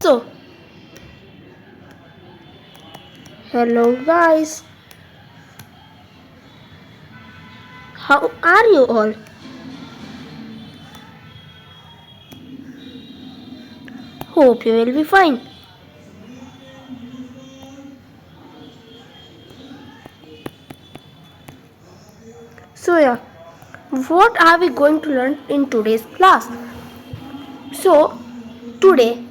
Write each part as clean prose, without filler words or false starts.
So, hello guys, how are you all? Hope you will be fine. So, yeah, what are we going to learn in today's class? So, today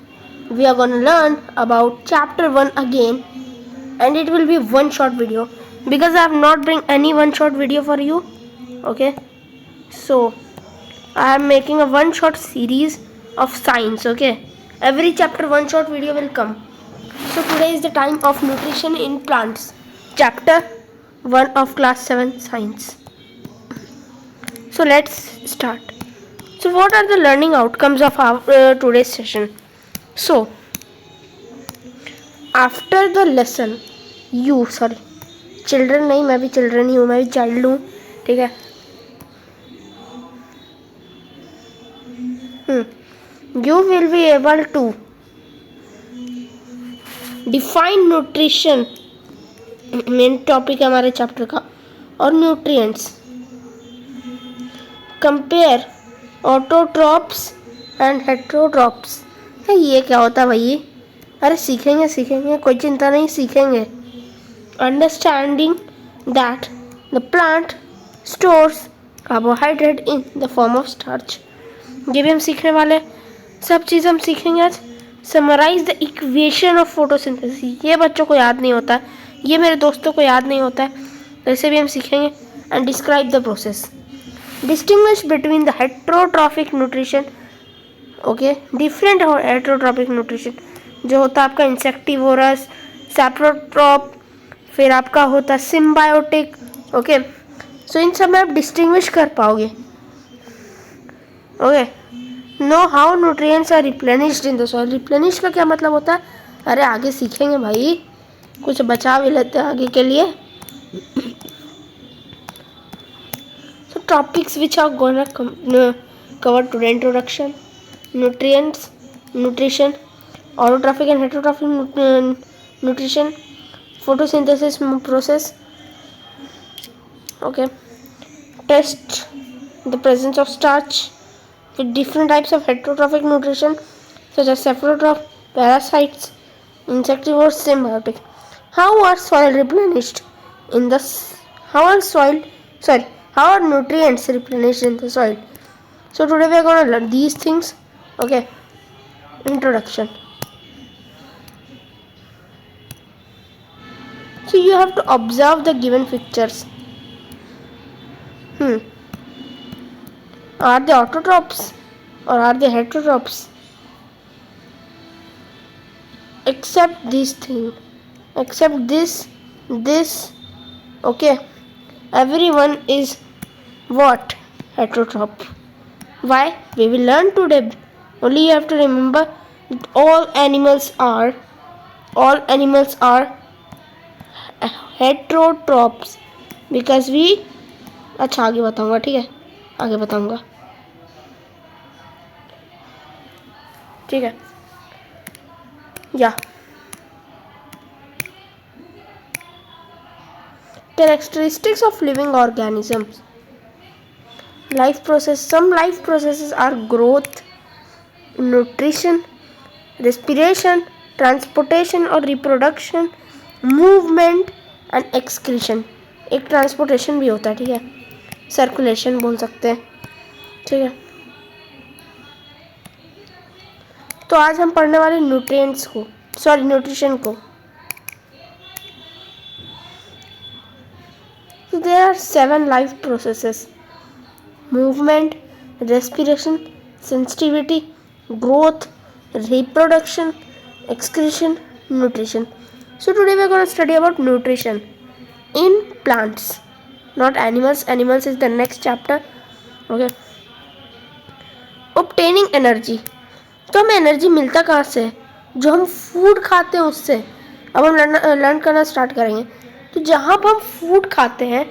we are going to learn about chapter 1 again, and it will be one short video because I have not bring any one short video for you. Okay, so I am making a one short series of science. Okay, every chapter one short video will come. So today is the time of nutrition in plants, chapter 1 of class 7 science. So let's start. So what are the learning outcomes of our today's session? So after the lesson, children नहीं, मैं भी children ही हूँ, मैं भी child हूँ, ठीक है. You will be able to define nutrition, main topic है हमारे चैप्टर का, और nutrients, compare autotrophs and heterotrophs. ये क्या होता है भाई? अरे सीखेंगे, कोई चिंता नहीं, सीखेंगे. Understanding that the plant stores carbohydrate in the form of starch. ये भी हम सीखने वाले, सब चीज़ हम सीखेंगे आज. Summarise the equation of photosynthesis. ये बच्चों को याद नहीं होता है, ये मेरे दोस्तों को याद नहीं होता है, तो इसे भी हम सीखेंगे. And describe the process. Distinguish between the heterotrophic nutrition. Okay, different heterotrophic nutrition जो होता है आपका इंसेक्टिवोरस, सैप्रोट्रॉप, फिर आपका होता है सिम्बायोटिक. ओके, सो इन सब में आप डिस्टिंग्विश कर पाओगे. Okay, know how nutrients are replenished in the soil. Replenish का क्या मतलब होता है? अरे आगे सीखेंगे भाई, कुछ बचा भी लेते हैं आगे के लिए. So topics which are gonna cover today: introduction, nutrients, nutrition, autotrophic and heterotrophic nutrition, photosynthesis process. Okay, test the presence of starch with different types of heterotrophic nutrition such as saprotroph, parasites, insectivores, symbiotic. How are soil replenished in the how are nutrients replenished in the soil? So today we are going to learn these things. Okay, introduction. So you have to observe the given pictures. Are they autotrophs or are they heterotrophs? Except this thing, except this. Okay, everyone is what? Heterotroph. Why? We will learn today. Only you have to remember that all animals are heterotrophs because we. अच्छा आगे बताऊंगा, ठीक है, आगे बताऊंगा, ठीक है. Characteristics of living organisms. Life process. Some life processes are growth, nutrition, respiration, transportation or reproduction, movement and excretion. एक ट्रांसपोर्टेशन भी होता है, ठीक है, सर्कुलेशन बोल सकते हैं, ठीक है. तो आज हम पढ़ने वाले न्यूट्रिएंट्स को, न्यूट्रिशन को. There are 7 life processes: movement, respiration, sensitivity, growth, reproduction, excretion, nutrition. So today we are going to study about nutrition in plants, not animals. Animals is the next chapter. Okay. Obtaining energy. तो हमें energy मिलता कहाँ से? जो हम food खाते हैं उससे. अब हम लर्न करना स्टार्ट करेंगे. तो जहाँ पर हम फूड खाते हैं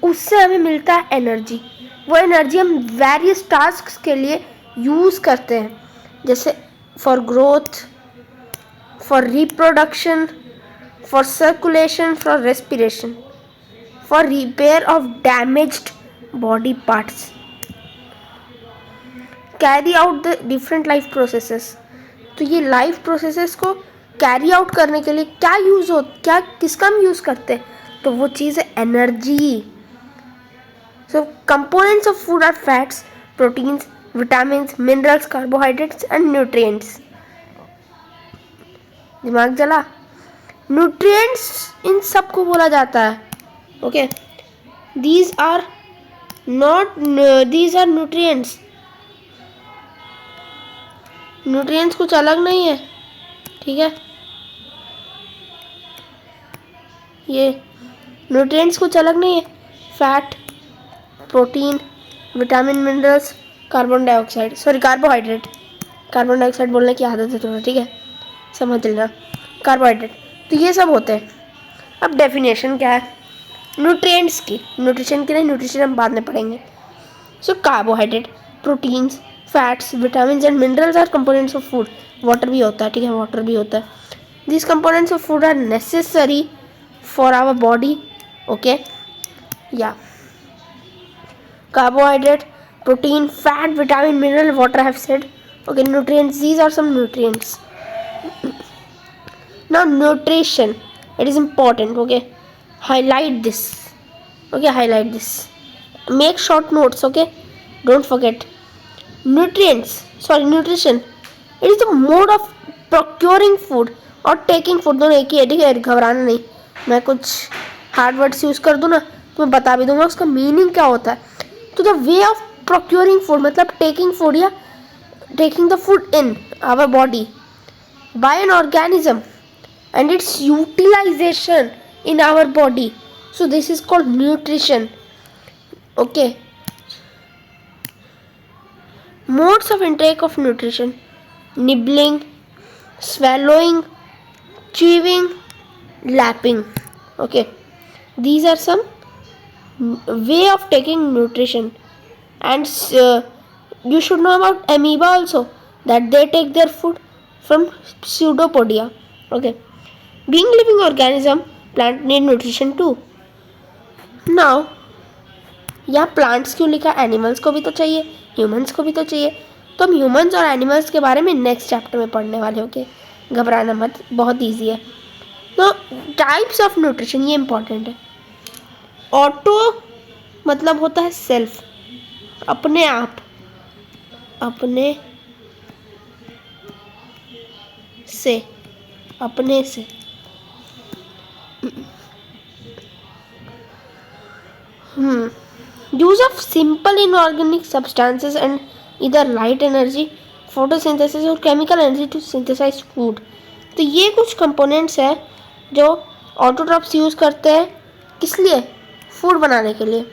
उससे हमें मिलता है एनर्जी. वो एनर्जी हम वेरियस टास्क्स के लिए यूज़ करते हैं, जैसे for growth, for reproduction, for circulation, for respiration, for repair of damaged body parts, carry out the different life processes. तो ये लाइफ प्रोसेसेस को कैरी आउट करने के लिए क्या किसका हम यूज़ करते हैं? तो वो चीज़ है energy. So components of food are fats, proteins, vitamins, minerals, carbohydrates and nutrients. दिमाग जला? न्यूट्रिएंट्स इन सब को बोला जाता है। Okay, these are nutrients. Nutrients कुछ अलग नहीं है, ठीक है? ये न्यूट्रिएंट्स कुछ अलग नहीं है। Fat, protein, vitamin, minerals, carbohydrate. Carbon dioxide बोलने की आदत है थोड़ा, ठीक है, समझ लेना। कार्बोहाइड्रेट, तो ये सब होते हैं। अब डेफिनेशन क्या है न्यूट्रिएंट्स की? न्यूट्रिशन की नहीं, न्यूट्रिशन हम बाद में पढ़ेंगे। So carbohydrate, proteins, fats, vitamin and minerals are components of food. Water भी होता है, ठीक है, वाटर भी होता है। These components of food are necessary for our body. Okay, yeah. Carbohydrate, protein, fat, vitamin, mineral, water I have said. Okay, nutrients, these are some nutrients. Now nutrition, it is important. Okay, highlight this. Okay, highlight this, make short notes. Okay, don't forget. Nutrition, it is the mode of procuring food और taking food, दोनों एक ही है, ठीक है? घबराना नहीं, मैं कुछ हार्ड वर्ड्स यूज़ कर दूँ ना तो मैं बता भी दूंगा उसका मीनिंग क्या होता है। तो the way of procuring food मतलब टेकिंग फूड या taking the food in our body by an organism and its utilisation in our body, so this is called nutrition. Okay, modes of intake of nutrition: nibbling, swallowing, chewing, lapping. Okay, these are some way of taking nutrition. And you should know about amoeba also, that they take their food from pseudopodia. Okay, being living organism, plant need nutrition too. Now यहाँ plants क्यों लिखा? Animals को भी तो चाहिए, humans को भी तो चाहिए। तो हम ह्यूमंस और एनिमल्स के बारे में नेक्स्ट चैप्टर में पढ़ने वाले होंगे, घबराना मत, बहुत इजी है। तो टाइप्स ऑफ न्यूट्रिशन, ये इंपॉर्टेंट है। ऑटो मतलब होता है सेल्फ, अपने आप, अपने से, अपने से। Use of simple inorganic substances and इधर लाइट एनर्जी, फोटोसिंथेसिस और chemical energy to synthesise food. तो ये कुछ कंपोनेंट्स हैं जो ऑटोट्रॉप्स यूज़ करते हैं, किस लिए? फूड बनाने के लिए।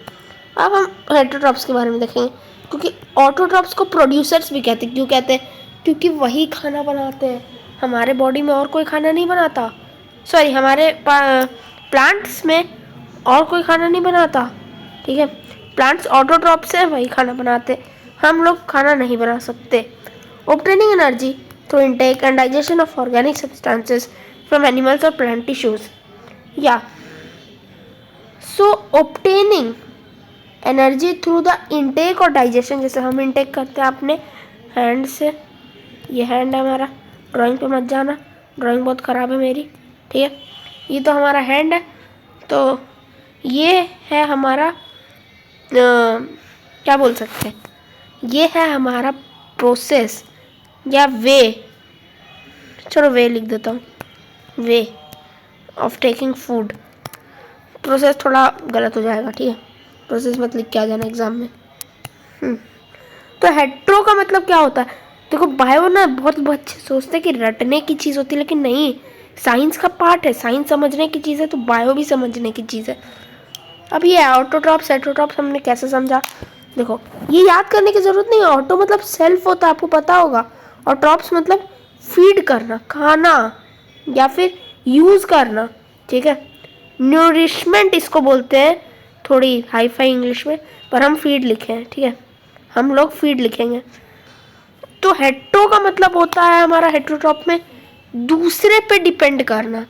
अब हम हेटरोट्रॉप्स के बारे में देखेंगे, क्योंकि ऑटोट्रॉप्स को प्रोड्यूसर्स भी कहते हैं। क्यों कहते हैं? क्योंकि वही खाना बनाते हैं, हमारे बॉडी में और कोई खाना नहीं बनाता। सॉरी, हमारे प्लांट्स में और कोई खाना नहीं बनाता, ठीक है? प्लांट्स ऑटोट्रॉप से वही खाना बनाते, हम लोग खाना नहीं बना सकते। Obtaining energy through intake and digestion of organic substances from animals और प्लांट टिश्यूज। या so obtaining energy through the intake और डाइजेशन, जैसे हम इनटेक करते हैं अपने हैंड से, ये हैंड है हमारा, ड्राइंग पे मत जाना, ड्राइंग बहुत ख़राब है मेरी, ठीक है? ये तो हमारा हैंड है, तो ये है हमारा क्या बोल सकते हैं, ये है हमारा प्रोसेस या वे, चलो वे लिख देता हूँ, way of taking food. Process थोड़ा गलत हो जाएगा, ठीक है? प्रोसेस मत लिख के आ जाना एग्जाम में। तो हेट्रो का मतलब क्या होता है? देखो, बायो ना बहुत अच्छे सोचते हैं कि रटने की चीज़ होती है, लेकिन नहीं, साइंस का पार्ट है, साइंस समझने की चीज़ है, तो बायो भी समझने की चीज़ है। अब ये ऑटोट्रॉप्स हेटरोट्रॉप्स हमने कैसे समझा? देखो, ये याद करने की ज़रूरत नहीं है। ऑटो मतलब सेल्फ होता है, आपको पता होगा, और ट्रॉप्स मतलब फीड करना, खाना या फिर यूज़ करना, ठीक है? न्यूरिशमेंट इसको बोलते हैं, थोड़ी हाई फाई इंग्लिश में, पर हम फीड लिखे हैं, ठीक है? हम लोग फीड लिखेंगे। तो हेट्रो का मतलब होता है हमारा हेटरोट्रॉप में दूसरे पे डिपेंड करना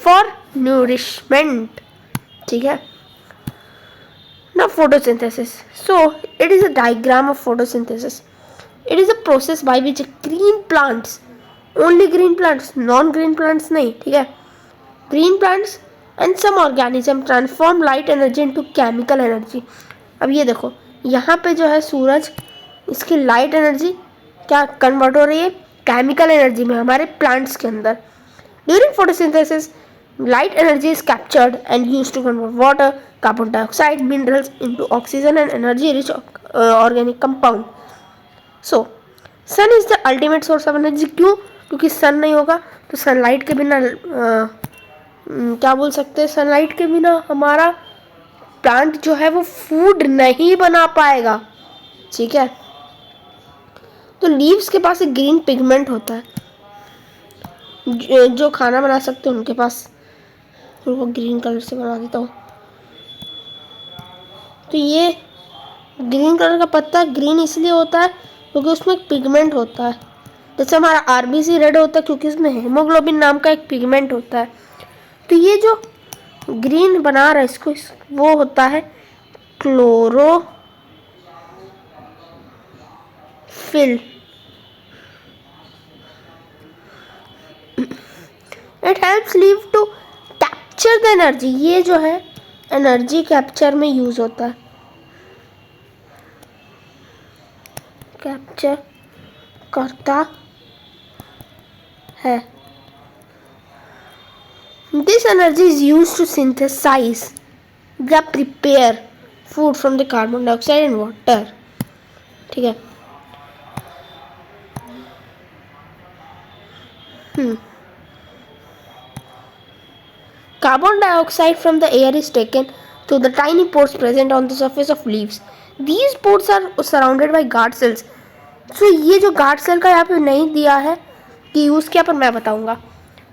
फॉर न्यूरिशमेंट, ठीक है ना। Photosynthesis, so it is a diagram of photosynthesis. It is a process by which green plants, only green plants, non green plants नहीं, ठीक है, green plants and some organism transform light energy into chemical energy. अब ये देखो यहाँ पे जो है सूरज, इसकी लाइट एनर्जी क्या कन्वर्ट हो रही है केमिकल एनर्जी में हमारे प्लांट्स के अंदर। During photosynthesis light energy is captured and used to convert water, carbon dioxide, minerals into oxygen and energy rich organic compound. So sun is the ultimate source of energy। क्यों? क्योंकि सन नहीं होगा तो sunlight के बिना क्या बोल सकते हैं, सनलाइट के बिना हमारा प्लांट जो है वो फूड नहीं बना पाएगा, ठीक है। तो लीव्स के पास एक ग्रीन पिगमेंट होता है, जो खाना बना सकते हैं उनके पास, वो ग्रीन कलर से बना देता हूँ। तो ये ग्रीन कलर का पत्ता ग्रीन इसलिए होता है क्योंकि उसमें एक पिगमेंट होता है। जैसे हमारा आरबीसी रेड होता है क्योंकि इसमें हेमोग्लोबिन नाम का एक पिगमेंट होता है। तो ये जो ग्रीन बना रहा है इसको, वो होता है chlorophyll. It helps leave to capture the energy. ये जो है एनर्जी कैप्चर में यूज होता है, कैप्चर करता है। This energy is use to synthesize या prepare food from the carbon dioxide and water, ठीक है। Carbon dioxide from the air is taken through the tiny pores present on the surface of leaves. These pores are surrounded by guard cells. So ये जो guard cell का यहाँ पे नहीं दिया है कि यूज़ क्या, पर मैं बताऊँगा।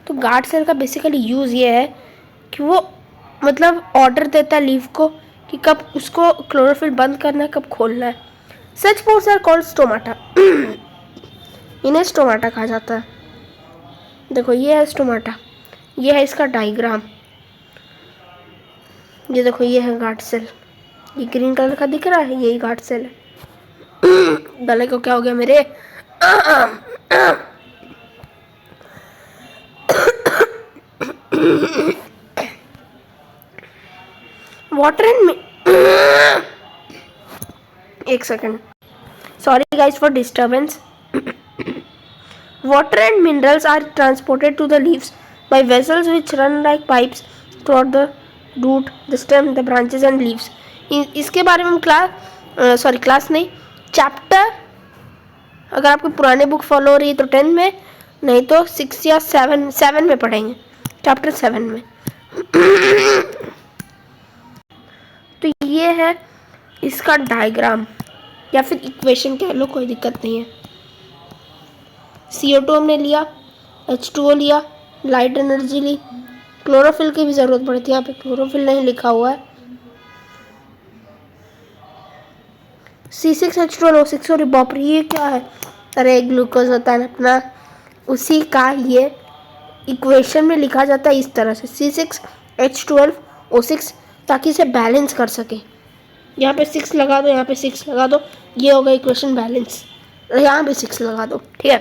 तो guard cell का बेसिकली यूज़ ये है कि वो मतलब ऑर्डर देता है लीफ को कि कब उसको क्लोरोफिल बंद करना है, कब खोलना है। Such pores are called stomata. इन्हें स्टोमाटा कहा जाता है। देखो ये है स्टोमाटा, ये है इसका डायग्राम। ये देखो ये है गार्ड सेल, ये ग्रीन कलर का दिख रहा है, यही गार्ड सेल है। गले को क्या हो गया मेरे? वाटर एंड एक second, sorry guys for disturbance. Water and minerals are transported to the leaves by vessels which run like pipes throughout the root, the stem, the branches and leaves. इसके बारे में हम क्लास नहीं, chapter, अगर आपको पुराने book follow हो रही है तो 10 में, नहीं तो 6 या 7 में पढ़ेंगे, चैप्टर 7 में। तो ये है इसका डायग्राम या फिर इक्वेशन कह लो, कोई दिक्कत नहीं है। CO2 हमने लिया, H2O लिया, लाइट एनर्जी ली, क्लोरोफिल की भी ज़रूरत पड़ती है, यहाँ पे क्लोरोफिल नहीं लिखा हुआ है। C6H12O6, और बाप रे ये क्या है? अरे ग्लूकोज होता है अपना, उसी का ये इक्वेशन में लिखा जाता है इस तरह से C6H12O6, ताकि इसे बैलेंस कर सके। यहाँ पे 6 लगा दो, यहाँ पे 6 लगा दो, ये होगा इक्वेशन बैलेंस। यहाँ पे 6 लगा दो, ठीक है।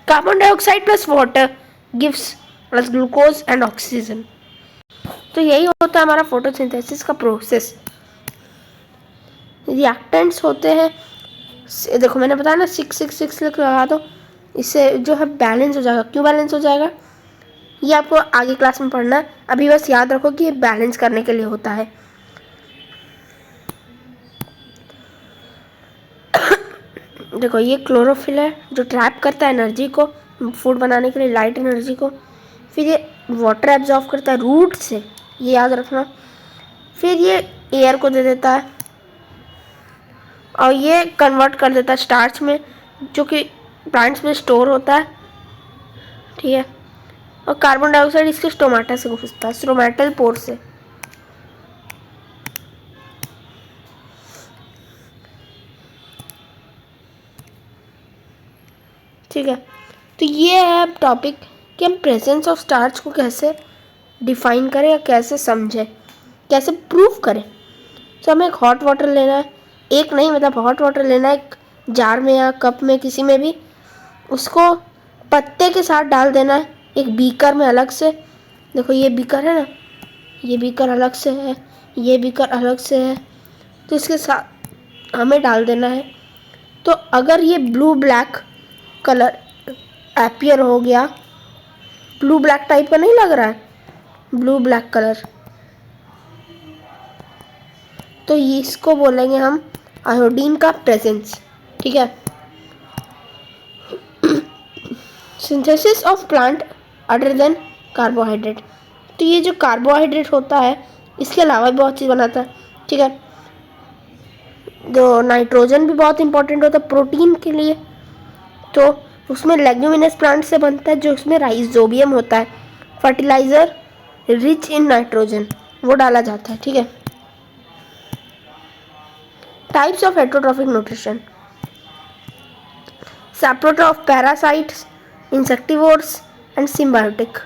Carbon dioxide plus water gives plus glucose and oxygen. तो यही होता है हमारा फोटोसिंथेसिस का प्रोसेस। रिएक्टेंट्स होते हैं, देखो मैंने बताया ना 6 लगा दो, इससे जो है बैलेंस हो जाएगा। क्यों बैलेंस हो जाएगा ये आपको आगे क्लास में पढ़ना है, अभी बस याद रखो कि ये बैलेंस करने के लिए होता है। देखो ये क्लोरोफिल है जो ट्रैप करता है एनर्जी को फूड बनाने के लिए, लाइट एनर्जी को। फिर ये वाटर एब्जॉर्ब करता है रूट से, ये याद रखना। फिर ये एयर को दे देता है और ये कन्वर्ट कर देता है स्टार्च में, जो कि प्लांट्स में स्टोर होता है, ठीक है। और कार्बन डाइऑक्साइड इसके स्टोमाटा से घुसता है, स्टोमेटल पोर से। ठीक है, तो ये है टॉपिक कि हम प्रेजेंस ऑफ स्टार्च को कैसे डिफाइन करें या कैसे समझें, कैसे प्रूव करें। तो हमें एक हॉट वाटर लेना है, एक नहीं मतलब हॉट वाटर लेना है, एक जार में या कप में किसी में भी, उसको पत्ते के साथ डाल देना है एक बीकर में अलग से। देखो ये बीकर है ना, ये बीकर अलग से है, ये बीकर अलग से है, तो इसके साथ हमें डाल देना है। तो अगर ये ब्लू ब्लैक कलर एपियर हो गया, ब्लू ब्लैक टाइप का नहीं लग रहा है, ब्लू ब्लैक कलर, तो इसको बोलेंगे हम आयोडीन का प्रेजेंस। ठीक है। Synthesis of plant other than carbohydrate, तो ये जो कार्बोहाइड्रेट होता है इसके अलावा भी बहुत चीज़ बनाता है। ठीक है। जो नाइट्रोजन भी बहुत इंपॉर्टेंट होता है प्रोटीन के लिए, तो उसमें लेग्यूमिनस प्लांट से बनता है, जो उसमें राइजोबियम होता है, फर्टिलाइजर रिच इन नाइट्रोजन, वो डाला जाता है। ठीक है। Types of heterotrophic nutrition, saprotroph, parasites, insectivores and symbiotic.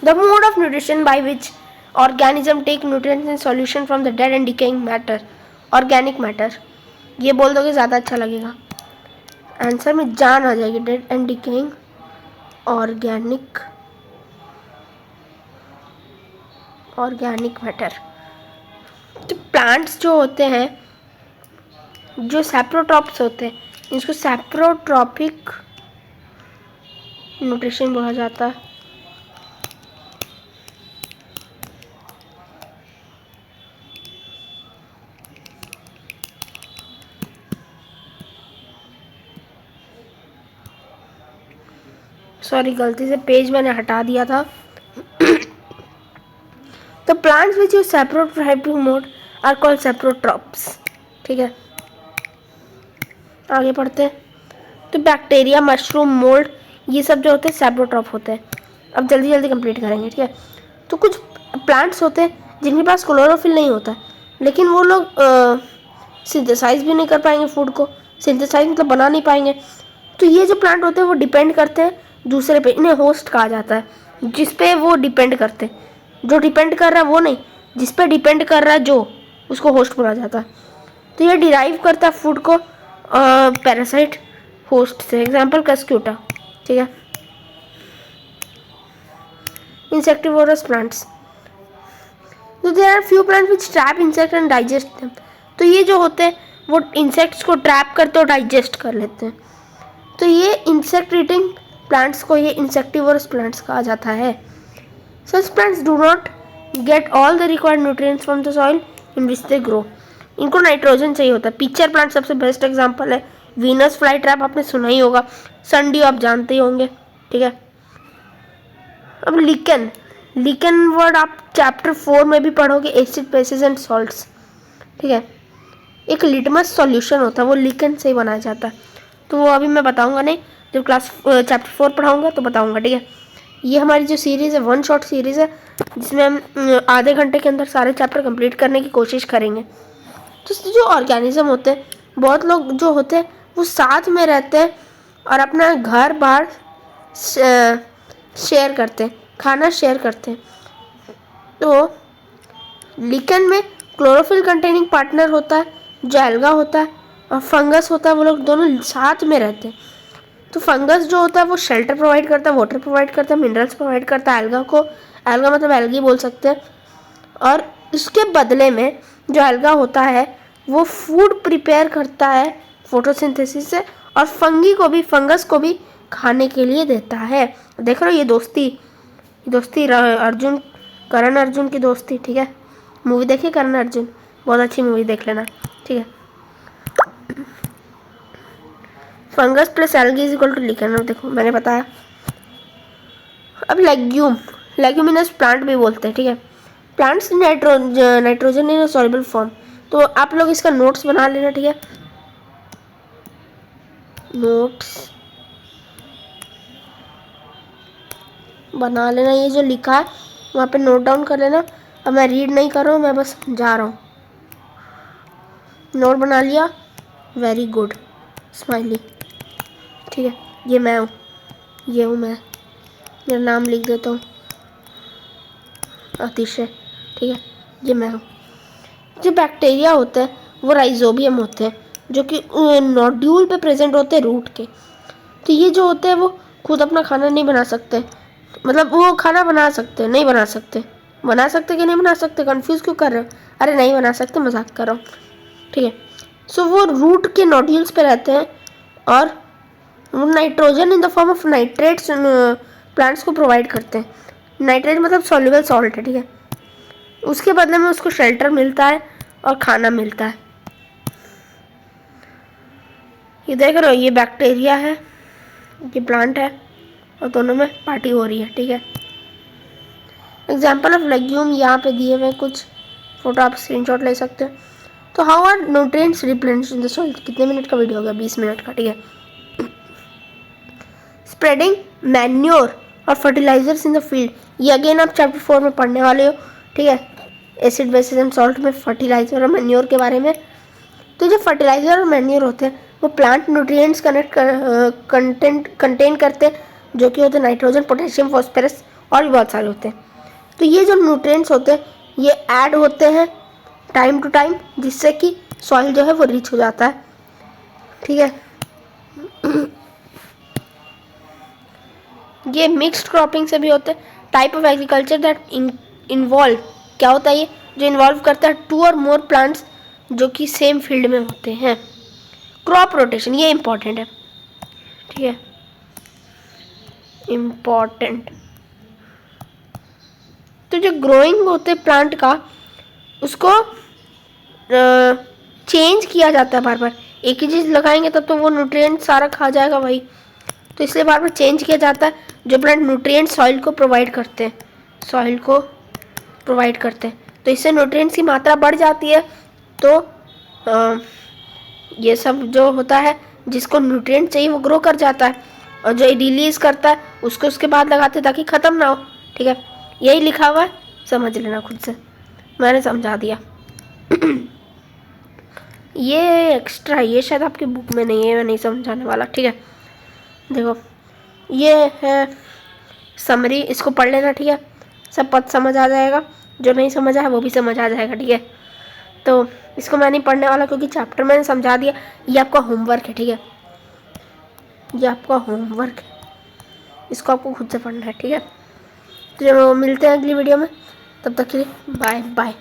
The mode of nutrition by which organism take nutrients in solution from the dead and decaying matter, organic matter, ये बोल दोगे ज़्यादा अच्छा लगेगा, आंसर में जान आ जाएगी, dead and decaying organic matter. तो प्लांट्स जो होते हैं, जो सैप्रोट्रॉप्स होते हैं, इसको सैप्रोट्रॉपिक न्यूट्रिशन बोला जाता है। सॉरी, गलती से पेज मैंने हटा दिया था। तो plants which use saprotrophic mode are called saprotrophs. ठीक है, आगे पढ़ते हैं। तो बैक्टीरिया, मशरूम, मोल्ड, ये सब जो होते हैं सैप्रोट्रॉप होते हैं। अब जल्दी जल्दी कंप्लीट करेंगे। ठीक है। तो कुछ प्लांट्स होते हैं जिनके पास क्लोरोफिल नहीं होता, लेकिन वो लोग सिंथेसाइज भी नहीं कर पाएंगे फूड को, सिंथेसाइज मतलब बना नहीं पाएंगे। तो ये जो प्लांट होते हैं वो डिपेंड करते हैं दूसरे पे, इन्हें होस्ट कहा जाता है, जिस पे वो डिपेंड करते हैं। जो डिपेंड कर रहा है वो नहीं, जिस पे डिपेंड कर रहा है जो, उसको होस्ट बोला जाता है। तो ये डिराइव करता है फूड को पैरासाइट होस्ट से, एग्जाम्पल कस्क्यूटा। ठीक है। इंसेक्टिवोरस प्लांट्स, तो there are few plants which trap insect and digest them. तो ये जो होते हैं वो इंसेक्ट्स को ट्रैप करते और डाइजेस्ट कर लेते हैं। तो ये इंसेक्ट ईटिंग प्लांट्स को ये इंसेक्टिवोरस प्लांट्स कहा जाता है। सच plants do not get all the required nutrients from the soil in which they grow. इनको नाइट्रोजन चाहिए होता है। पिक्चर प्लांट सबसे बेस्ट एग्जांपल है। वीनस फ्लाई ट्रैप आपने सुना ही होगा, सनड्यू आप जानते ही होंगे। ठीक है। अब लिकन, लिकन वर्ड आप चैप्टर 4 में भी पढ़ोगे, एसिड, बेसिस एंड सॉल्ट्स। ठीक है। एक लिटमस सॉल्यूशन होता है, वो लिकन से ही बनाया जाता है। तो वो अभी मैं बताऊंगा नहीं, जब क्लास चैप्टर 4 पढ़ाऊंगा तो बताऊंगा। ठीक है। ये हमारी जो सीरीज़ है वन शॉट सीरीज़ है, जिसमें हम आधे घंटे के अंदर सारे चैप्टर कंप्लीट करने की कोशिश करेंगे। तो जो ऑर्गेनिज्म होते हैं, बहुत लोग जो होते हैं वो साथ में रहते हैं और अपना घर बार शेयर करते हैं, खाना शेयर करते हैं। तो लिकन में क्लोरोफिल कंटेनिंग पार्टनर होता है जो एल्गा होता है, और फंगस होता है, वो लोग दोनों साथ में रहते हैं। तो फंगस जो होता है वो शेल्टर प्रोवाइड करता है, वाटर प्रोवाइड करता है, मिनरल्स प्रोवाइड करता है एल्गा को, एल्गा मतलब एल्गी बोल सकते हैं। और इसके बदले में जो एल्गा होता है वो फूड प्रिपेयर करता है फोटोसिंथेसिस से, और फंगी को भी, फंगस को भी खाने के लिए देता है। देख रहे हो ये दोस्ती अर्जुन, करण अर्जुन की दोस्ती। ठीक है। मूवी देखिए करण अर्जुन, बहुत अच्छी मूवी, देख लेना। ठीक है। Fungus plus algae is equal to lichen, देखो मैंने बताया। अब लेग्यूमिनस प्लांट भी बोलते हैं। ठीक है। Plants nitrogen in soluble form. तो आप लोग इसका नोट्स बना लेना। ठीक है। नोट्स बना लेना, ये जो लिखा है वहाँ पे नोट डाउन कर लेना। अब मैं रीड नहीं कर रहा हूँ, मैं बस जा रहा हूँ। नोट बना लिया, वेरी गुड, स्माइली। ठीक है, ये मैं हूँ। ये हूँ मैं, मेरा नाम लिख देता हूँ अतिशय, ठीक है, ये मैं हूँ। जो बैक्टीरिया होते हैं वो राइजोबियम होते हैं, जो कि नोड्यूल पे प्रेजेंट होते हैं रूट के। तो ये जो होते हैं वो खुद अपना खाना नहीं बना सकते, मतलब वो खाना बना सकते, नहीं बना सकते, बना सकते कि नहीं बना सकते, कंफ्यूज क्यों कर रहे हो? अरे नहीं बना सकते, मजाक कर रहा हूँ, ठीक है। सो वो रूट के नोड्यूल्स पे रहते हैं और वो nitrogen in the form of nitrates plants को प्रोवाइड करते हैं। नाइट्रेट मतलब सॉल्युबल सॉल्ट है, ठीक है। उसके बदले में उसको शेल्टर मिलता है और खाना मिलता है। ये देख रहे हो, ये बैक्टीरिया है, ये प्लांट है, और दोनों में पार्टी हो रही है, ठीक है। एग्जाम्पल ऑफ लेग्यूम यहाँ पे दिए हुए कुछ फोटो, आप स्क्रीनशॉट ले सकते हो। तो how are nutrients replenished in the soil. कितने मिनट का वीडियो हो गया? 20 मिनट का, ठीक है। स्प्रेडिंग मैन्योर और फर्टिलाइजर्स इन द फील्ड, ये अगेन आप चैप्टर 4 में पढ़ने वाले हो, ठीक है, एसिड बेसिस एंड सॉल्ट में फर्टिलाइजर और मैन्योर के बारे में। तो जो फर्टिलाइजर और मैन्योर होते हैं वो प्लांट न्यूट्रिएंट्स कंटेन करते हैं, जो कि होते हैं नाइट्रोजन, पोटेशियम, फॉस्फोरस और भी बहुत सारे होते हैं। तो ये जो न्यूट्रिएंट्स होते हैं ये ऐड होते हैं टाइम टू टाइम, जिससे कि सॉइल जो है वो रिच हो जाता है, ठीक है। ये मिक्स्ड क्रॉपिंग से भी होते हैं। Type of agriculture that involve, क्या होता है ये? जो इन्वॉल्व करता है 2 और मोर प्लांट्स जो कि सेम फील्ड में होते हैं। क्रॉप रोटेशन, ये इम्पॉर्टेंट है, ठीक है, इम्पॉर्टेंट। तो जो ग्रोइंग होते प्लांट का, उसको चेंज किया जाता है बार बार। एक ही चीज़ लगाएंगे तब तो वो न्यूट्रिएंट सारा खा जाएगा भाई, तो इसलिए बार बार चेंज किया जाता है। जो प्लांट न्यूट्रिएंट सॉइल को प्रोवाइड करते हैं, सॉइल को प्रोवाइड करते हैं, तो इससे न्यूट्रिएंट्स की मात्रा बढ़ जाती है। तो ये सब जो होता है, जिसको न्यूट्रिएंट चाहिए वो ग्रो कर जाता है, और जो रिलीज करता है उसको उसके बाद लगाते हैं ताकि ख़त्म ना हो, ठीक है। यही लिखा हुआ है, समझ लेना खुद से, मैंने समझा दिया। ये एक्स्ट्रा, ये शायद आपकी बुक में नहीं है, मैं नहीं समझाने वाला, ठीक है। देखो ये है समरी, इसको पढ़ लेना, ठीक है, सब पद समझ आ जाएगा, जो नहीं समझ आया वो भी समझ आ जाएगा, ठीक है। तो इसको मैं नहीं पढ़ने वाला क्योंकि चैप्टर मैंने समझा दिया। ये आपका होमवर्क है, ठीक है, ये आपका होमवर्क है, इसको आपको खुद से पढ़ना है, ठीक है। तो जब मिलते हैं अगली वीडियो में, तब तक के लिए बाय बाय।